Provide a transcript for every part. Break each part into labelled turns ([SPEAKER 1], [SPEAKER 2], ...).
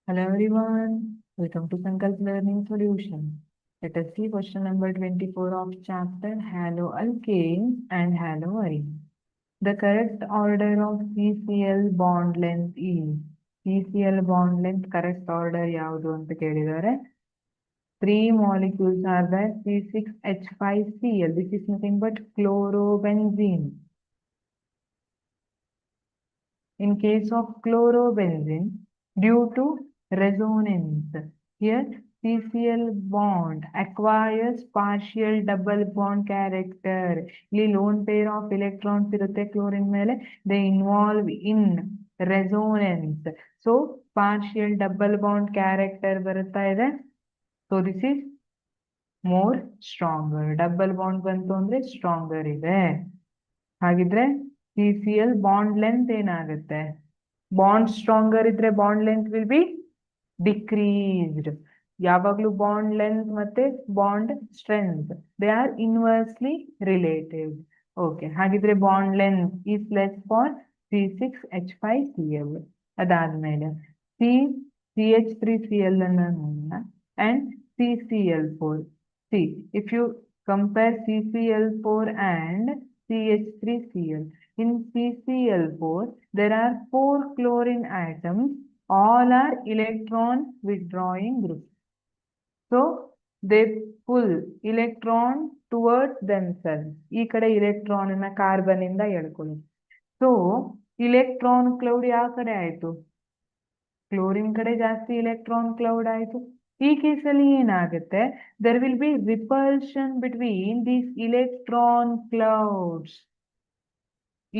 [SPEAKER 1] Hello everyone, welcome to Sankalp Learning Solution. Let us see question number 24 of chapter Haloalkanes and Haloarenes. The correct order of CCl bond length is CCl bond length correct order ಯಾವುದು ಅಂತ ಕೇಳಿದ್ದಾರೆ. 3 molecules are there C6H5Cl. This is nothing but chlorobenzene. In case of chlorobenzene, due to resonance, here CCl bond acquires partial double bond character. ಇಲ್ಲಿ lone pair of electrons ಇರುತ್ತೆ chlorine ಮೇಲೆ, they involve in resonance. So partial double bond character ಬರುತ್ತಾ ಇದೆ. So this is more stronger. Double bond ಬಂತು ಅಂದ್ರೆ stronger ಇದೆ. ಹಾಗಿದ್ರೆ CCl bond length ಏನಾಗುತ್ತೆ? Bond stronger ಇದ್ರೆ bond length will be decreased. ಯಾವಾಗಲೂ bond length ಮತ್ತೆ bond strength they are inversely related. Okay, ಹಾಗಿದ್ರೆ bond length is less for C6H5Cl. ಅದಾದ್ಮೇಲೆ CH3Cl ಅನ್ನ and CCl4. See, if you compare CCl4 and CH3Cl, in CCl4 there are 4 chlorine atoms, all are electron withdrawing groups. So they pull electron towards themselves. ಈ ಕಡೆ electron ಅನ್ನ carbon ಇಂದ ಎಳ್ಕೊಳ್ಳಿ. So electron cloud ಯಾವ ಕಡೆ ಆಯ್ತು? Chlorine ಕಡೆ ಜಾಸ್ತಿ electron cloud ಆಯ್ತು. ಈ ಕೇಸಲ್ಲಿ ಏನಾಗುತ್ತೆ? There will be repulsion between these electron clouds.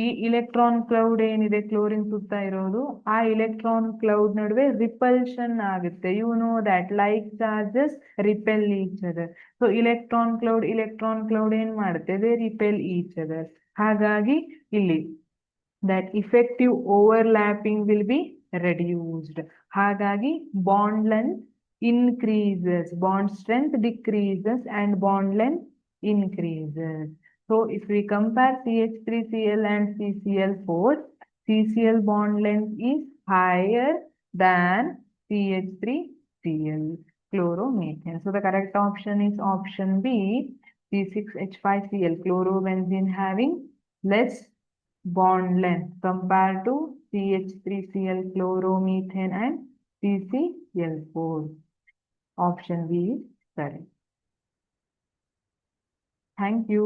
[SPEAKER 1] ಈ ಇಲೆಕ್ಟ್ರಾನ್ ಕ್ಲೌಡ್ ಏನಿದೆ ಕ್ಲೋರಿನ್ ಸುತ್ತ ಇರೋದು, ಆ ಇಲೆಕ್ಟ್ರಾನ್ ಕ್ಲೌಡ್ ನಡುವೆ ರಿಪಲ್ಷನ್ ಆಗುತ್ತೆ. You know that like charges repel each other. So electron cloud ಏನ್ ಮಾಡುತ್ತೆ? They repel each other. ಹಾಗಾಗಿ ಇಲ್ಲಿ that effective overlapping will be reduced. ಹಾಗಾಗಿ bond length increases, bond strength decreases and bond length increases. So if we compare CH3Cl and CCl4, CCl bond length is higher than CH3Cl, chloromethane. So the correct option is option B, C6H5Cl, chlorobenzene having less bond length compared to CH3Cl, chloromethane and CCl4. Option B is correct. Thank you.